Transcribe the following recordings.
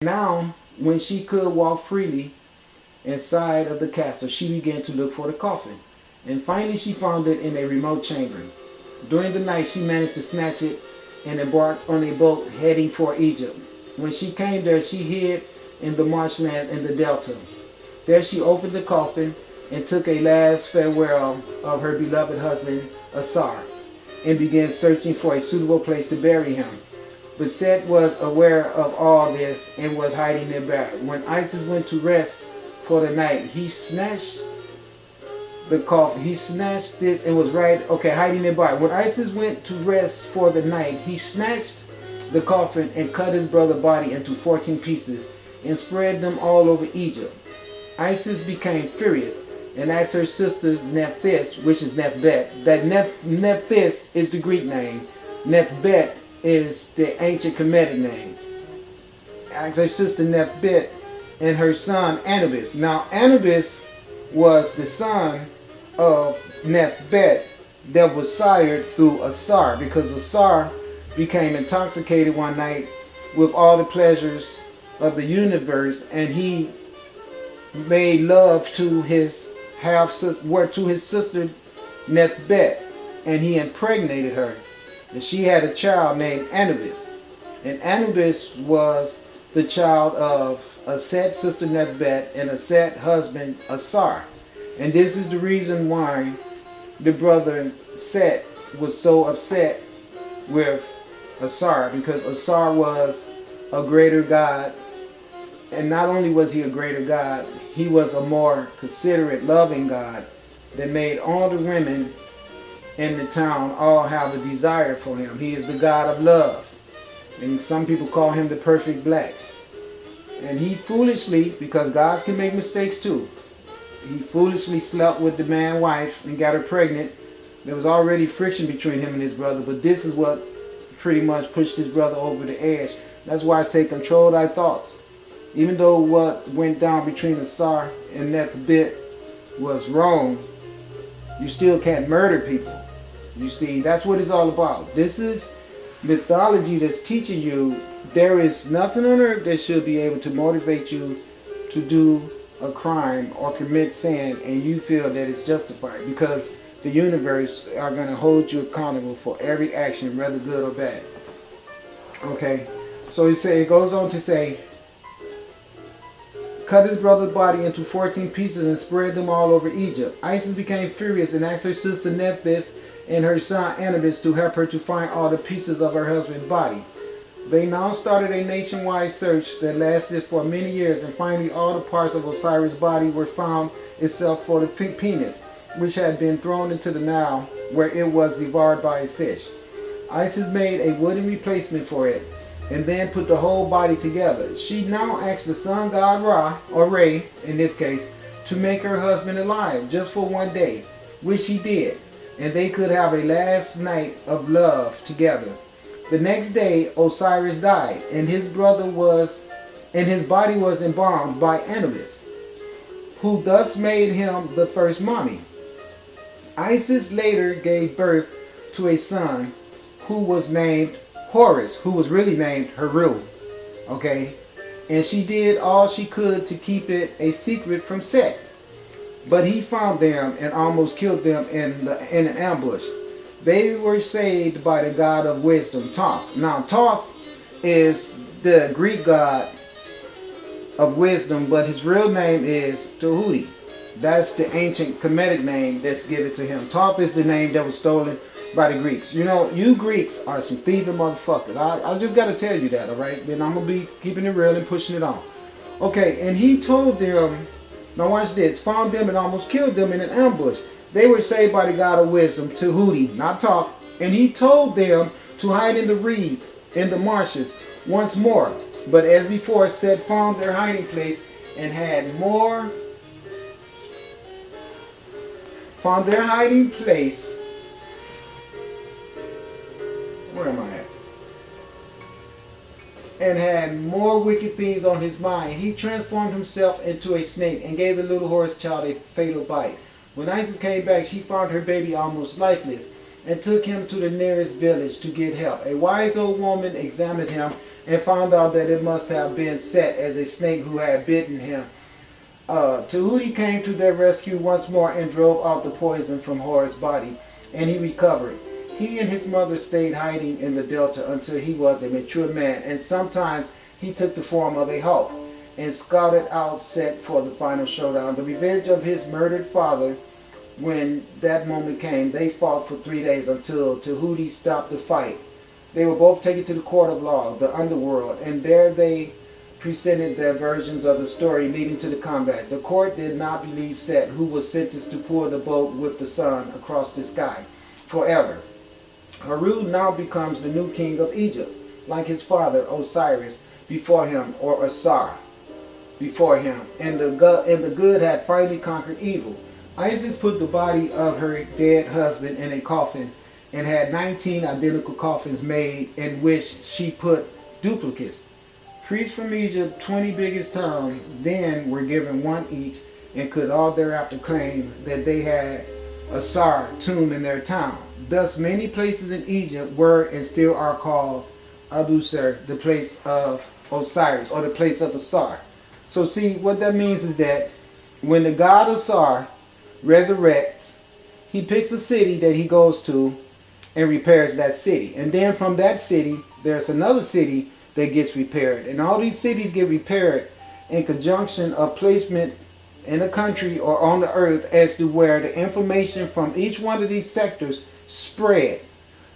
Now, when she could walk freely inside of the castle, she began to look for the coffin. And finally she found it in a remote chamber. During the night she managed to snatch it and embarked on a boat heading for Egypt. When she came there, she hid in the marshland in the delta. There she opened the coffin and took a last farewell of her beloved husband Asar, and began searching for a suitable place to bury him. But Set was aware of all this and was hiding nearby. When Isis went to rest for the night, he snatched the coffin. He snatched this and was hiding nearby. When Isis went to rest for the night, he snatched the coffin and cut his brother's body into 14 pieces and spread them all over Egypt. Isis became furious and asked her sister Nephthys, which is Nephbet. That Nephthys is the Greek name. Nephbet is the ancient Kemetic name. Asked her sister Nephbet and her son Anubis. Now Anubis was the son of Nephbet that was sired through Asar, because Asar became intoxicated one night with all the pleasures of the universe, and he made love to his sister Nephbet, and he impregnated her, and she had a child named Anubis. And Anubis was the child of Aset's sister Nephbet and Aset's husband Asar. And this is the reason why the brother Set was so upset with Asar, because Asar was a greater god. And not only was he a greater god, he was a more considerate, loving god that made all the women in the town all have a desire for him. He is the god of love. And some people call him the perfect black. And he foolishly, because gods can make mistakes too, he foolishly slept with the man's wife and got her pregnant. There was already friction between him and his brother, but this is what pretty much pushed his brother over the edge. That's why I say control thy thoughts. Even though what went down between Asar and Nephbet was wrong, you still can't murder people. You see, that's what it's all about. This is mythology that's teaching you there is nothing on earth that should be able to motivate you to do a crime or commit sin and you feel that it's justified, because the universe are going to hold you accountable for every action, whether good or bad. Okay, so it goes on to say, cut his brother's body into 14 pieces and spread them all over Egypt. Isis became furious and asked her sister Nephthys and her son Anubis to help her to find all the pieces of her husband's body. They now started a nationwide search that lasted for many years, and finally all the parts of Osiris' body were found except for the penis, which had been thrown into the Nile, where it was devoured by a fish. Isis made a wooden replacement for it and then put the whole body together. She now asked the sun god Ra, or Re in this case, to make her husband alive just for one day, which he did, and they could have a last night of love together. The next day Osiris died, and his body was embalmed by Anubis, who thus made him the first mummy. Isis later gave birth to a son who was named Horus, who was really named Heru. Okay, and she did all she could to keep it a secret from Set, but he found them and almost killed them in an ambush. They were saved by the god of wisdom, Thoth. Now Thoth is the Greek god of wisdom, but his real name is Tahuti. That's the ancient Kemetic name that's given to him. Thoth is the name that was stolen by the Greeks. You know, you Greeks are some thieving motherfuckers. I just got to tell you that, all right? Then I'm going to be keeping it real and pushing it on. Okay, and he told them, now watch this, found them and almost killed them in an ambush. They were saved by the god of wisdom, Tahuti, not Thoth, and he told them to hide in the reeds, in the marshes, once more. But as before, Set found their hiding place and had more, where am I at? And had more wicked things on his mind. He transformed himself into a snake and gave the little horse child a fatal bite. When Isis came back, she found her baby almost lifeless and took him to the nearest village to get help. A wise old woman examined him and found out that it must have been Set as a snake who had bitten him. Tahuti came to their rescue once more and drove out the poison from Horus' body, and he recovered. He and his mother stayed hiding in the delta until he was a mature man, and sometimes he took the form of a hawk and scouted out Set for the final showdown. The revenge of his murdered father. When that moment came, they fought for 3 days until Tahuti stopped the fight. They were both taken to the court of law, the underworld, and there they presented their versions of the story leading to the combat. The court did not believe Set, who was sentenced to pull the boat with the sun across the sky forever. Haru now becomes the new king of Egypt, like his father Osiris before him, or Asar before him, and the good had finally conquered evil. Isis put the body of her dead husband in a coffin and had 19 identical coffins made in which she put duplicates. Priests from Egypt's 20 biggest towns then were given one each and could all thereafter claim that they had a Sar tomb in their town. Thus many places in Egypt were and still are called Abusir, the place of Osiris, or the place of Asar. So see, what that means is that when the god Asar resurrects, he picks a city that he goes to and repairs that city. And then from that city, there's another city that gets repaired. And all these cities get repaired in conjunction of placement in a country or on the earth as to where the information from each one of these sectors spread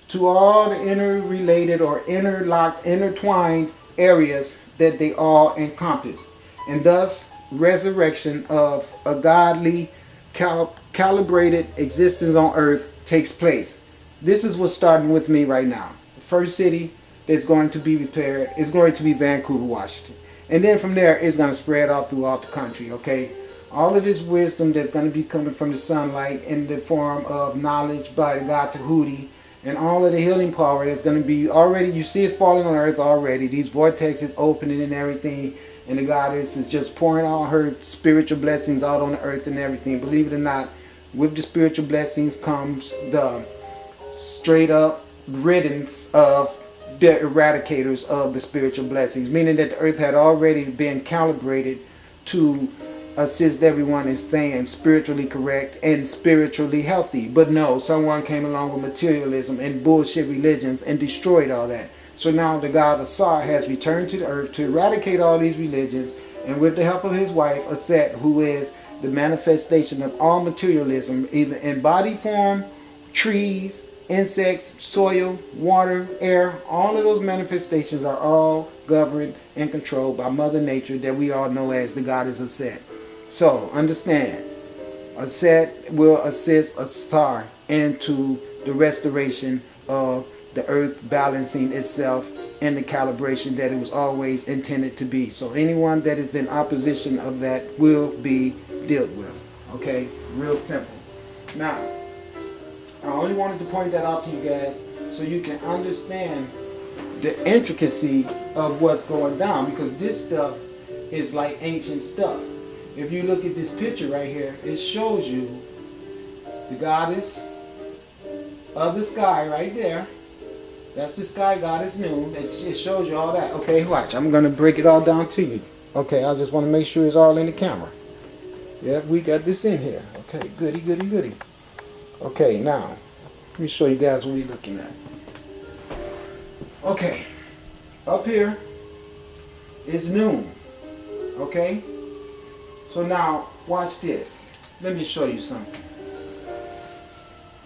to all the interrelated or interlocked, intertwined areas that they all encompass. And thus, resurrection of a godly, calibrated existence on earth takes place. This is what's starting with me right now. The first city that's going to be repaired is going to be Vancouver, Washington. And then from there, it's going to spread all throughout the country, okay? All of this wisdom that's going to be coming from the sunlight in the form of knowledge by the god Tahuti, and all of the healing power that's going to be already, you see it falling on earth already. These vortexes opening and everything. And the goddess is just pouring all her spiritual blessings out on the earth and everything. Believe it or not, with the spiritual blessings comes the straight up riddance of the eradicators of the spiritual blessings. Meaning that the earth had already been calibrated to assist everyone in staying spiritually correct and spiritually healthy. But no, someone came along with materialism and bullshit religions and destroyed all that. So now the god Asar has returned to the earth to eradicate all these religions, and with the help of his wife Aset, who is the manifestation of all materialism, either in body form, trees, insects, soil, water, air, all of those manifestations are all governed and controlled by Mother Nature that we all know as the goddess Aset. So understand, Aset will assist Asar into the restoration of the earth balancing itself in the calibration that it was always intended to be. So anyone that is in opposition of that will be dealt with. Okay, real simple. Now, I only wanted to point that out to you guys so you can understand the intricacy of what's going down, because this stuff is like ancient stuff. If you look at this picture right here, it shows you the goddess of the sky right there. That's the sky goddess Noon. It shows you all that. Okay, watch. I'm going to break it all down to you. Okay, I just want to make sure it's all in the camera. Yeah, we got this in here. Okay, goody, goody, goody. Okay, now, let me show you guys what we're looking at. Okay, up here is Noon. Okay? So now, watch this. Let me show you something.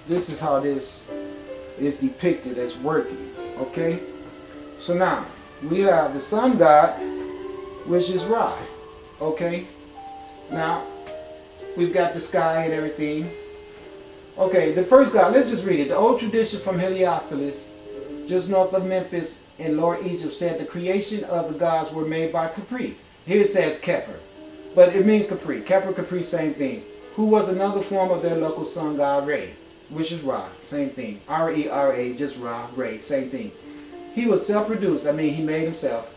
This is how this is depicted as working. Okay? So now, we have the sun god, which is Ra. Okay? Now, we've got the sky and everything. Okay, the first god, let's just read it. The old tradition from Heliopolis, just north of Memphis in Lower Egypt, said the creation of the gods were made by Capri. Here it says Keper, but it means Capri. Keper, Capri, same thing. Who was another form of their local sun god Re, which is Ra, same thing. R-E-R-A, just Ra, Re, same thing. He was self-produced, that means he made himself,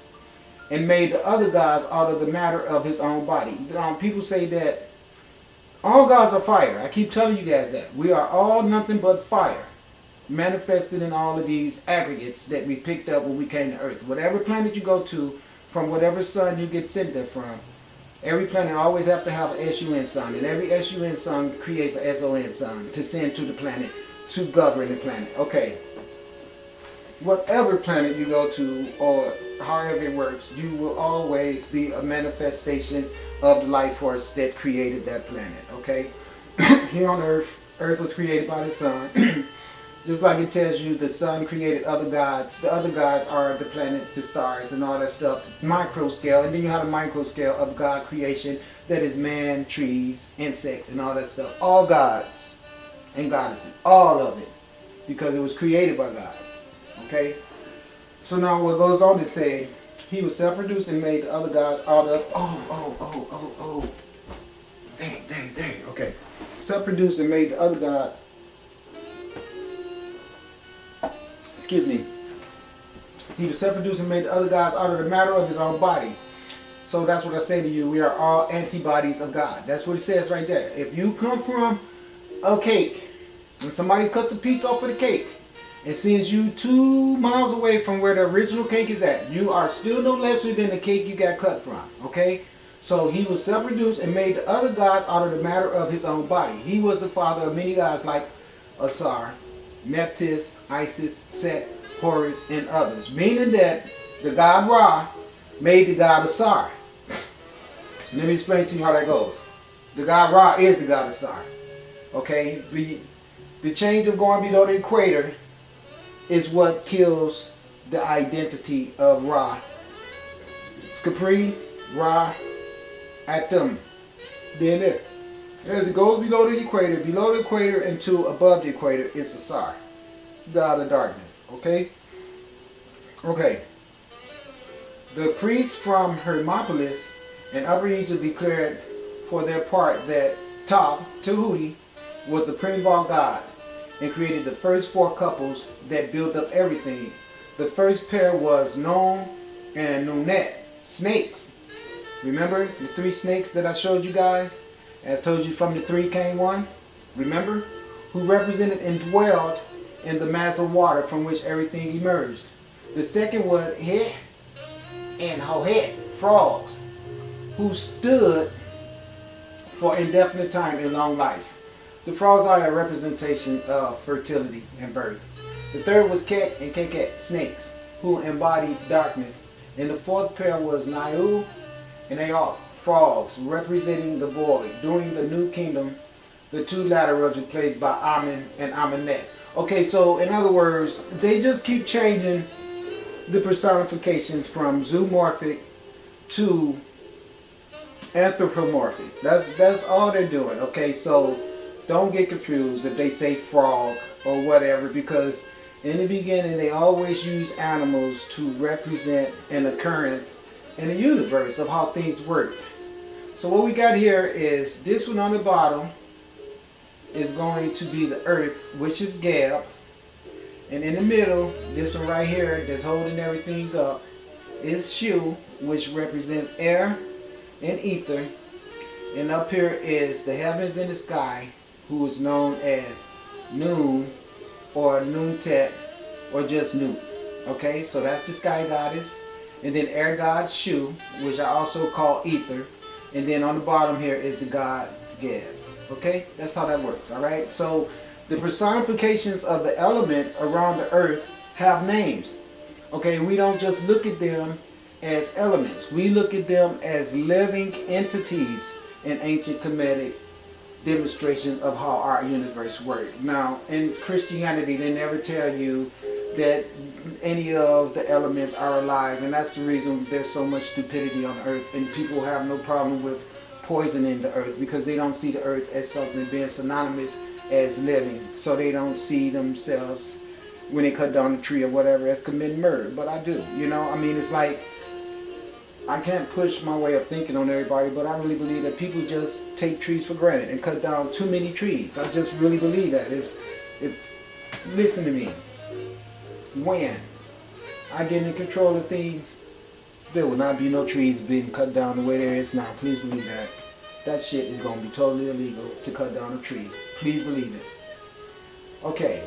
and made the other gods out of the matter of his own body. People say that all gods are fire. I keep telling you guys that. We are all nothing but fire. manifested in all of these aggregates that we picked up when we came to Earth. Whatever planet you go to, from whatever sun you get sent there from, every planet always have to have an SUN sun, and every SUN sun creates an SON sun to send to the planet to govern the planet. Okay. Whatever planet you go to, or however it works, you will always be a manifestation of the life force that created that planet. Okay. Here on Earth, Earth was created by the sun. Just like it tells you the sun created other gods. The other gods are the planets, the stars, and all that stuff. Micro scale. And then you have a micro scale of God creation. That is man, trees, insects, and all that stuff. All gods and goddesses. All of it. Because it was created by God. Okay? So now what goes on to say, he was self-produced and made the other gods out of... Oh. Dang. Okay. Self-produced and made the other god... Excuse me. He was self-produced and made the other gods out of the matter of his own body. So that's what I say to you. We are all antibodies of God. That's what it says right there. If you come from a cake, and somebody cuts a piece off of the cake, and sends you 2 miles away from where the original cake is at, you are still no lesser than the cake you got cut from. Okay? So he was self-produced and made the other gods out of the matter of his own body. He was the father of many gods like Asar, Nephthys, Isis, Set, Horus, and others. Meaning that the god Ra made the god Asar. Let me explain to you how that goes. The god Ra is the god Asar. Okay? The change of going below the equator is what kills the identity of Ra. It's Capri, Ra, Atum. Then there. As it goes below the equator and to above the equator, it's Asar, god of darkness. Okay? Okay. The priests from Hermopolis and Upper Egypt declared for their part that Tahuti was the primeval god and created the first 4 couples that built up everything. The first pair was Nom and Nunet, snakes. Remember the 3 snakes that I showed you guys? As told you, from the 3 came 1. Remember? Who represented and dwelled in the mass of water from which everything emerged. The second was Het and Hohet, frogs, who stood for indefinite time and long life. The frogs are a representation of fertility and birth. The third was Ket and Keket, snakes, who embodied darkness. And the 4th pair was Nile and Aok, frogs, representing the void. During the new kingdom, the 2 latter were replaced by Amen and Amenet. Okay, so in other words, they just keep changing the personifications from zoomorphic to anthropomorphic. That's all they're doing. Okay, so don't get confused if they say frog or whatever, because in the beginning they always use animals to represent an occurrence in the universe of how things worked. So what we got here is this one on the bottom is going to be the earth, which is Gab. And in the middle, this one right here that's holding everything up is Shu, which represents air and ether. And up here is the heavens and the sky, who is known as Noon or Noontet or just Nut. Okay, so that's the sky goddess. And then air god Shu, which I also call ether. And then on the bottom here is the god Geb. Okay, that's how that works. Alright, so the personifications of the elements around the earth have names. Okay, we don't just look at them as elements. We look at them as living entities in ancient Kemetic demonstrations of how our universe worked. Now, in Christianity, they never tell you that any of the elements are alive, and that's the reason there's so much stupidity on earth, and people have no problem with poisoning the earth because they don't see the earth as something being synonymous as living. So they don't see themselves, when they cut down a tree or whatever, as committing murder. But I do, you know. I mean, it's like, I can't push my way of thinking on everybody, but I really believe that people just take trees for granted and cut down too many trees. I just really believe that. If listen to me, when I get in control of things, there will not be no trees being cut down the way there is now. Please believe that. That shit is going to be totally illegal to cut down a tree. Please believe it. Okay.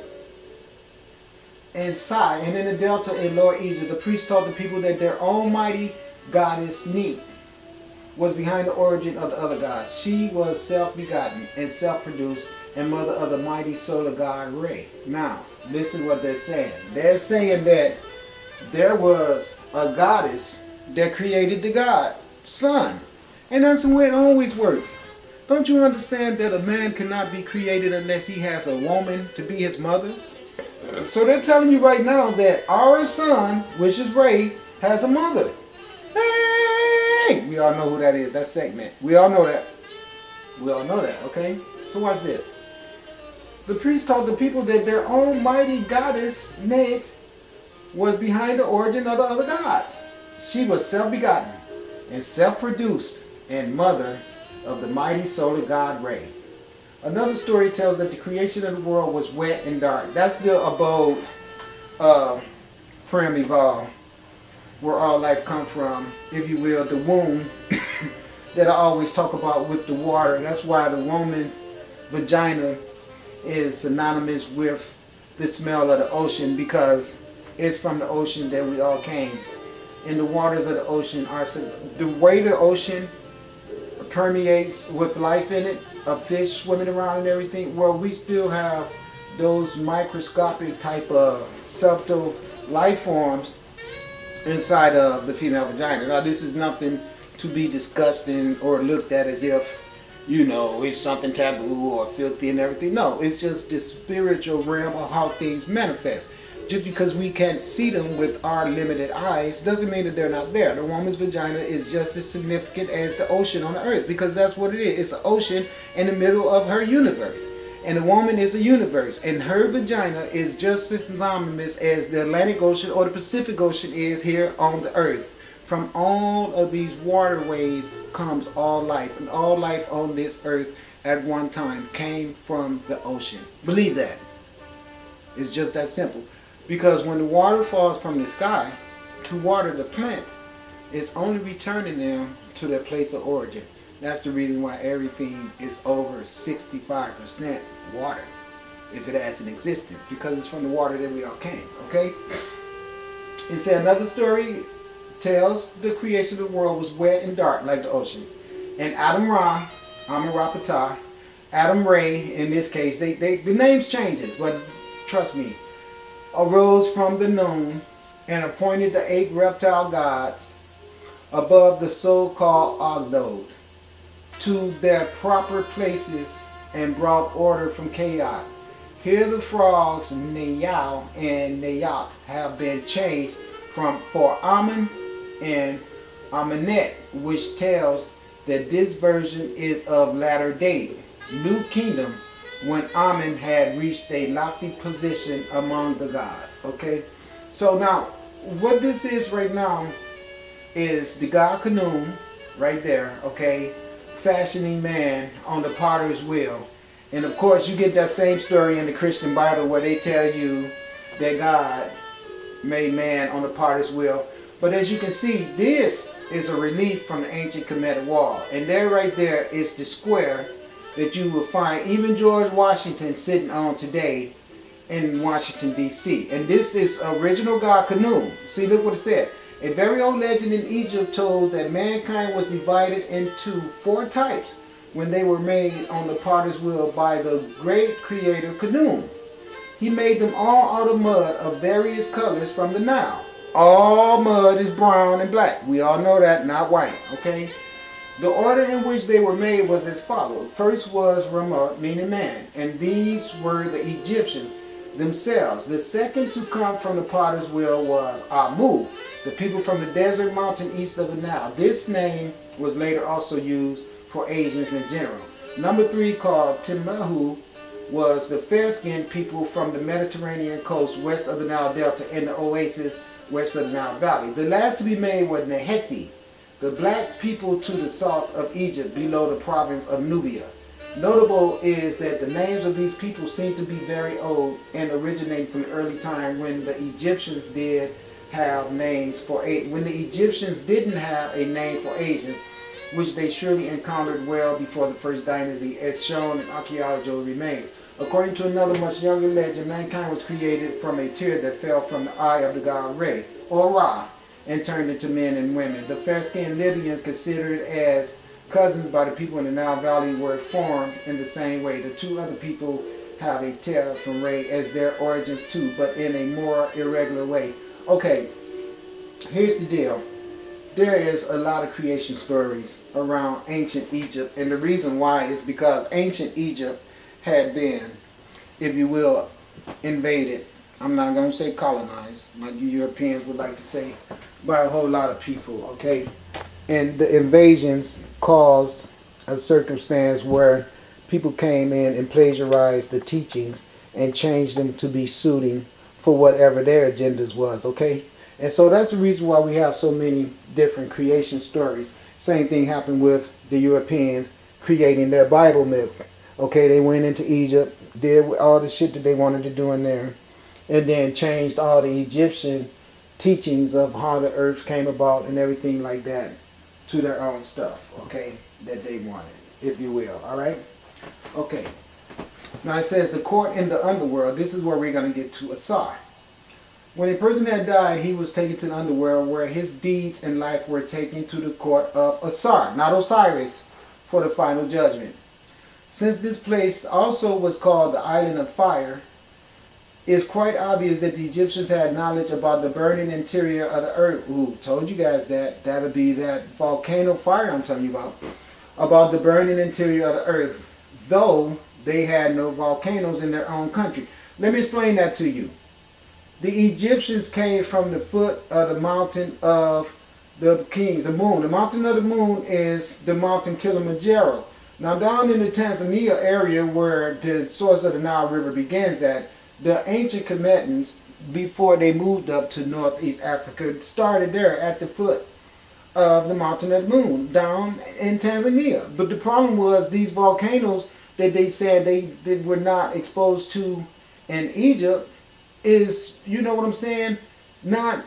and Sai, and in the delta in Lower Egypt, the priests taught the people that their almighty goddess Neat was behind the origin of the other gods. She was self-begotten and self-produced and mother of the mighty solar god Re. Now, listen what they're saying. They're saying that there was a goddess that created the god, Sun. And that's the way it always works. Don't you understand that a man cannot be created unless he has a woman to be his mother? So they're telling you right now that our son, which is Ray, has a mother. Hey! We all know who that is. That's segment. We all know that. We all know that, okay? So watch this. The priest taught the people that their almighty goddess, Net, was behind the origin of the other gods. She was self-begotten and self-produced and mother of the mighty solar god Re. Another story tells that the creation of the world was wet and dark. That's the abode of Primeval, where all life comes from, if you will, the womb that I always talk about with the water. That's why the woman's vagina is synonymous with the smell of the ocean, because it's from the ocean that we all came. And the waters of the ocean are, the way the ocean permeates with life in it, of fish swimming around and everything, well, we still have those microscopic type of subtle life forms inside of the female vagina. Now, this is nothing to be discussed in or looked at as if, you know, it's something taboo or filthy and everything. No, it's just the spiritual realm of how things manifest. Just because we can't see them with our limited eyes doesn't mean that they're not there. The woman's vagina is just as significant as the ocean on the earth, because that's what it is. It's an ocean in the middle of her universe. And the woman is a universe, and her vagina is just as synonymous as the Atlantic Ocean or the Pacific Ocean is here on the earth. From all of these waterways comes all life, and all life on this earth at one time came from the ocean. Believe that. It's just that simple. Because when the water falls from the sky to water the plants, it's only returning them to their place of origin. That's the reason why everything is over 65% water, if it has an existence, because it's from the water that we all came, okay? It said another story tells the creation of the world was wet and dark like the ocean. And Adam Ra, Amun Ra Ptah, Adam Ray, in this case, the names changes, but trust me, arose from the noon and appointed the 8 reptile gods above the so-called Ogdod to their proper places and brought order from chaos. Here the frogs Neyal and Nayat have been changed for Amun and Amenet, which tells that this version is of latter date, new kingdom, when Amun had reached a lofty position among the gods. Okay, so now what this is right now is the god Khnum right there, okay, fashioning man on the potter's wheel. And of course you get that same story in the Christian Bible where they tell you that God made man on the potter's wheel. But as you can see, this is a relief from the ancient Kemetic wall, and there right there is the square that you will find even George Washington sitting on today in Washington, D.C. And this is original god Khnum. See, look what it says. A very old legend in Egypt told that mankind was divided into 4 types when they were made on the potter's wheel by the great creator Khnum. He made them all out of mud of various colors from the Nile. All mud is brown and black. We all know that, not white, okay? The order in which they were made was as follows. First was Ramah, meaning man, and these were the Egyptians themselves. The second to come from the potter's wheel was Amu, the people from the desert mountain east of the Nile. This name was later also used for Asians in general. Number 3, called Timahu, was the fair-skinned people from the Mediterranean coast west of the Nile Delta and the oasis west of the Nile Valley. The last to be made was Nehesi, the black people to the south of Egypt below the province of Nubia. Notable is that the names of these people seem to be very old and originating from the early time when the Egyptians did have names for when the Egyptians didn't have a name for Asians, which they surely encountered well before the first dynasty, as shown in archaeological remains. According to another much younger legend, mankind was created from a tear that fell from the eye of the god Re, or Ra, and turned into men and women. The fair-skinned Libyans, considered as cousins by the people in the Nile Valley, were formed in the same way. The two other people have a tear from Re as their origins too, but in a more irregular way. Okay, here's the deal. There is a lot of creation stories around ancient Egypt, and the reason why is because ancient Egypt had been, if you will, invaded. I'm not going to say colonized, like you Europeans would like to say, by a whole lot of people, okay? And the invasions caused a circumstance where people came in and plagiarized the teachings and changed them to be suiting for whatever their agendas was, okay? And so that's the reason why we have so many different creation stories. Same thing happened with the Europeans creating their Bible myth. Okay, they went into Egypt, did all the shit that they wanted to do in there, and then changed all the Egyptian teachings of how the earth came about and everything like that to their own stuff, okay, that they wanted, if you will, all right? Okay. Now it says the court in the underworld. This is where we're going to get to Asar. When a person had died, he was taken to the underworld where his deeds in life were taken to the court of Asar, not Osiris, for the final judgment. Since this place also was called the Island of Fire, it's quite obvious that the Egyptians had knowledge about the burning interior of the earth. Ooh, told you guys that. That'll be that volcano fire I'm telling you about. About the burning interior of the earth, though they had no volcanoes in their own country. Let me explain that to you. The Egyptians came from the foot of the mountain of the kings, the moon. The mountain of the moon is the mountain Kilimanjaro. Now down in the Tanzania area where the source of the Nile River begins at, the ancient Kemetans, before they moved up to northeast Africa, started there at the foot of the mountain of the moon down in Tanzania. But the problem was these volcanoes that they said they were not exposed to in Egypt is, you know what I'm saying, not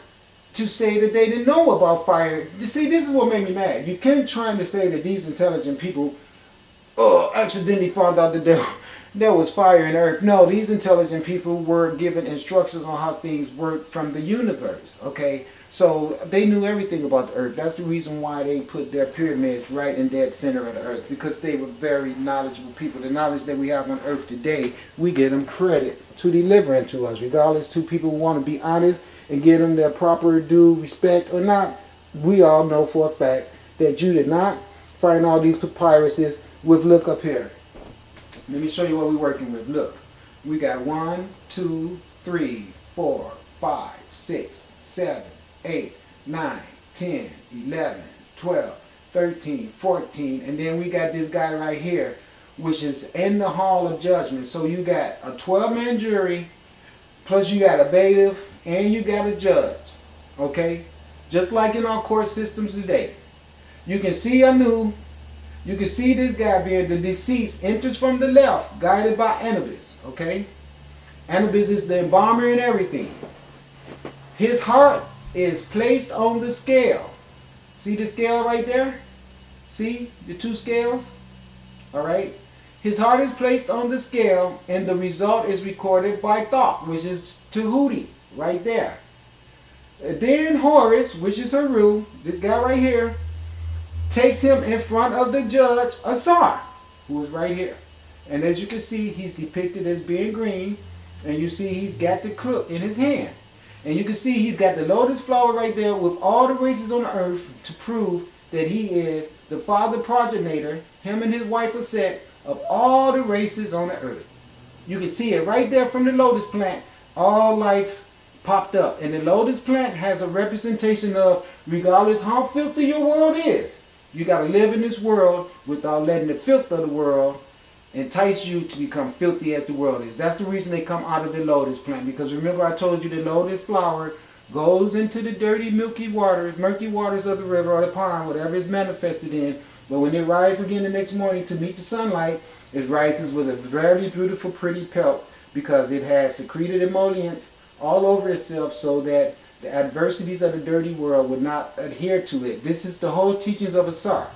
to say that they didn't know about fire. You see, this is what made me mad. You can't try to say that these intelligent people accidentally found out that there was fire in earth. No, these intelligent people were given instructions on how things work from the universe, okay? So they knew everything about the earth. That's the reason why they put their pyramids right in dead center of the earth, because they were very knowledgeable people. The knowledge that we have on earth today, we give them credit to delivering to us, regardless to people who want to be honest and give them their proper due respect or not. We all know for a fact that you did not find all these papyruses with, look up here. Let me show you what we're working with. Look, we got 1, 2, 3, 4, 5, 6, 7, 8, 9, 10, 11, 12, 13, 14, and then we got this guy right here, which is in the Hall of Judgment. So you got a 12-man jury, plus you got a bailiff, and you got a judge, okay? Just like in our court systems today. You can see Anu. You can see this guy being the deceased enters from the left, guided by Anubis, okay? Anubis is the embalmer and everything. His heart is placed on the scale. See the scale right there? See the two scales? All right? His heart is placed on the scale, and the result is recorded by Thoth, which is Tahuti, right there. Then Horus, which is Haru, this guy right here, takes him in front of the judge, Asar, who is right here. And as you can see, he's depicted as being green, and you see he's got the crook in his hand. And you can see he's got the lotus flower right there with all the races on the earth to prove that he is the father progenitor, him and his wife are set, of all the races on the earth. You can see it right there from the lotus plant. All life popped up. And the lotus plant has a representation of, regardless how filthy your world is, you got to live in this world without letting the filth of the world entice you to become filthy as the world is. That's the reason they come out of the lotus plant. Because remember I told you the lotus flower goes into the dirty murky waters of the river or the pond, whatever it's manifested in. But when it rises again the next morning to meet the sunlight, it rises with a very beautiful, pretty pelt, because it has secreted emollients all over itself so that the adversities of the dirty world would not adhere to it. This is the whole teachings of Asar.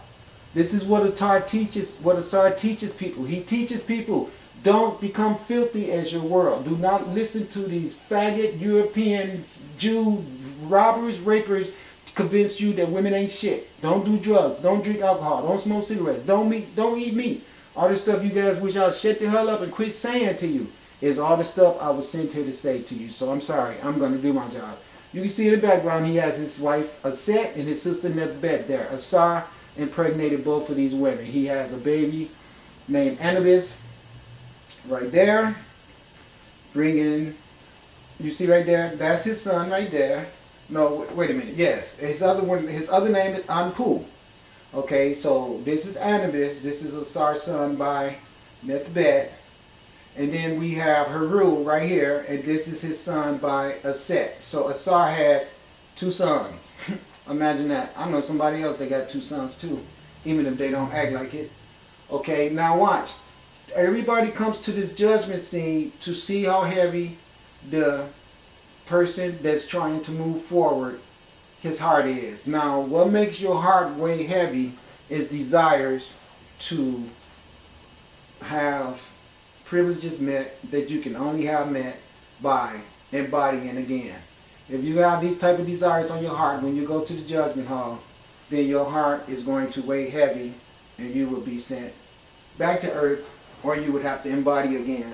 This is what Asar teaches people. He teaches people Don't become filthy as your world. Do not listen to these faggot European Jew robbers, rapers convince you that women ain't shit. Don't do drugs. Don't drink alcohol. Don't smoke cigarettes. Don't eat meat. All the stuff you guys wish I'd shut the hell up and quit saying to you is all the stuff I was sent here to say to you. So I'm sorry. I'm going to do my job. You can see in the background he has his wife Aset and his sister Nethbet there. Asar impregnated both of these women. He has a baby named Anubis right there. Bringing, you see right there, that's his son right there. No, wait a minute. Yes, his other name is Anpu. Okay, so this is Anubis. This is Asar's son by Nethbet. And then we have Heru right here, and this is his son by Aset. So Asar has two sons. Imagine that. I know somebody else that got two sons too, even if they don't act like it. Okay, now watch. Everybody comes to this judgment scene to see how heavy the person that's trying to move forward, his heart is. Now, what makes your heart weigh heavy is desires to have privileges met that you can only have met by embodying again. If you have these type of desires on your heart when you go to the judgment hall, then your heart is going to weigh heavy and you will be sent back to earth, or you would have to embody again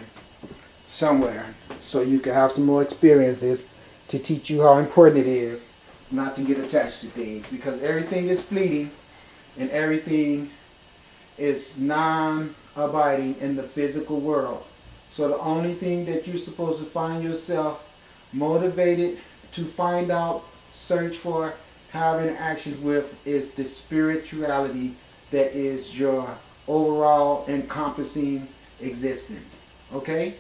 somewhere so you can have some more experiences to teach you how important it is not to get attached to things, because everything is fleeting and everything is non-abiding in the physical world. So the only thing that you're supposed to find yourself motivated to find out, search for, have interactions with is the spirituality that is your overall encompassing existence. Okay?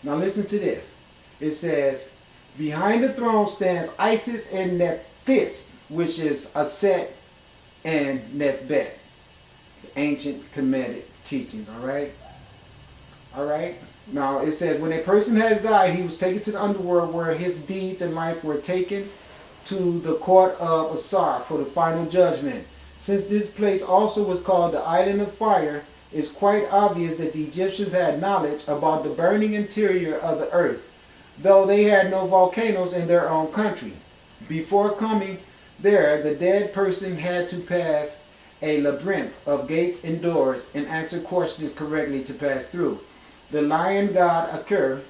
Now listen to this. It says, behind the throne stands Isis and Nephthys, which is Aset and Nethbet, the ancient Kemetic teachings. Alright? Alright? Now it says, when a person has died, he was taken to the underworld where his deeds and life were taken to the court of Asar for the final judgment. Since this place also was called the Island of Fire, it's quite obvious that the Egyptians had knowledge about the burning interior of the earth, though they had no volcanoes in their own country. Before coming there, the dead person had to pass a labyrinth of gates and doors and answer questions correctly to pass through. The lion god Akur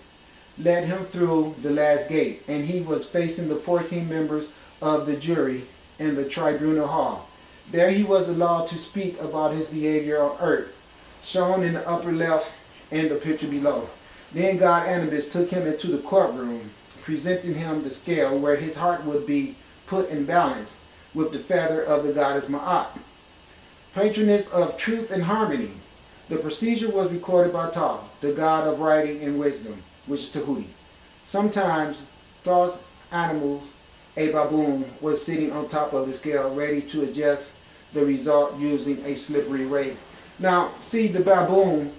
led him through the last gate, and he was facing the 14 members of the jury in the tribunal hall. There he was allowed to speak about his behavior on earth, shown in the upper left and the picture below. Then God Anubis took him into the courtroom, presenting him the scale where his heart would be put in balance with the feather of the goddess Ma'at, patroness of truth and harmony. The procedure was recorded by Ta, the god of writing and wisdom, which is Tahuti. Sometimes Ta's animals, a baboon, was sitting on top of the scale, ready to adjust the result using a slippery weight. Now, see, the baboon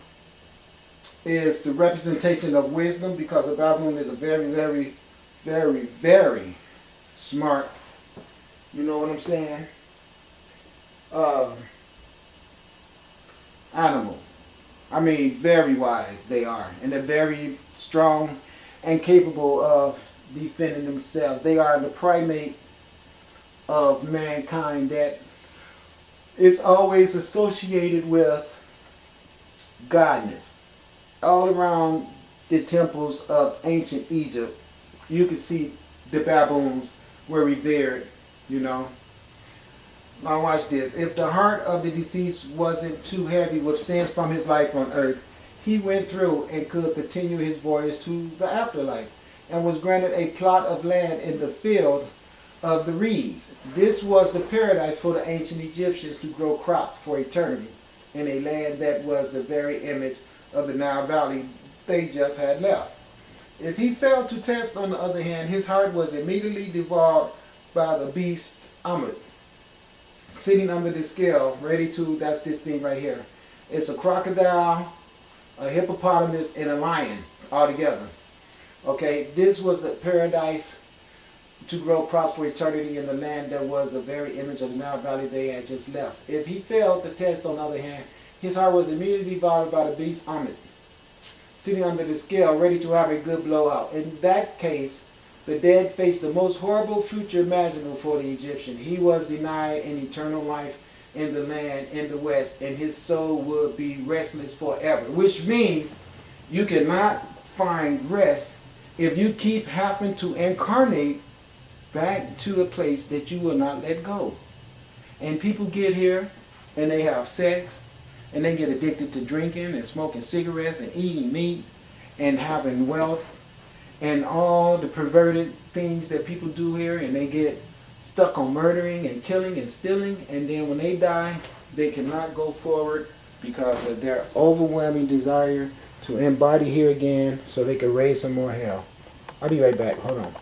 is the representation of wisdom, because a baboon is a very, very, very, very smart, you know what I'm saying, animal. I mean, very wise they are, and they're very strong and capable of defending themselves. They are the primate of mankind that is always associated with godness. All around the temples of ancient Egypt, you can see the baboons were revered, you know. Now watch this. If the heart of the deceased wasn't too heavy with sins from his life on earth, he went through and could continue his voyage to the afterlife, and was granted a plot of land in the field of the reeds. This was the paradise for the ancient Egyptians to grow crops for eternity, in a land that was the very image of the Nile Valley they just had left. If he failed to test, on the other hand, his heart was immediately devoured by the beast Ammon, sitting under the scale, ready to, that's this thing right here. It's a crocodile, a hippopotamus, and a lion all together. Okay, this was the paradise to grow crops for eternity in the land that was the very image of the Nile Valley they had just left. If he failed the test, on the other hand, his heart was immediately devoured by the beast Ammon. sitting under the scale, ready to have a good blowout. In that case, the dead faced the most horrible future imaginable for the Egyptian. He was denied an eternal life in the land in the west, and his soul would be restless forever. Which means you cannot find rest if you keep having to incarnate back to a place that you will not let go. And people get here and they have sex and they get addicted to drinking and smoking cigarettes and eating meat and having wealth and all the perverted things that people do here, and they get stuck on murdering and killing and stealing, and then when they die they cannot go forward because of their overwhelming desire to embody here again so they can raise some more hell. I'll be right back. Hold on.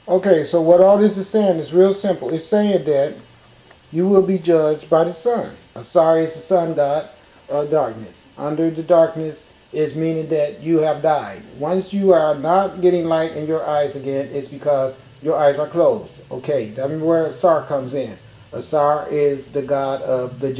Okay, so what all this is saying is real simple. It's saying that you will be judged by the sun. Asar is the sun god of darkness. Under the darkness is meaning that you have died. Once you are not getting light in your eyes again, it's because your eyes are closed. Okay, that's where Asar comes in. Asar is the god of the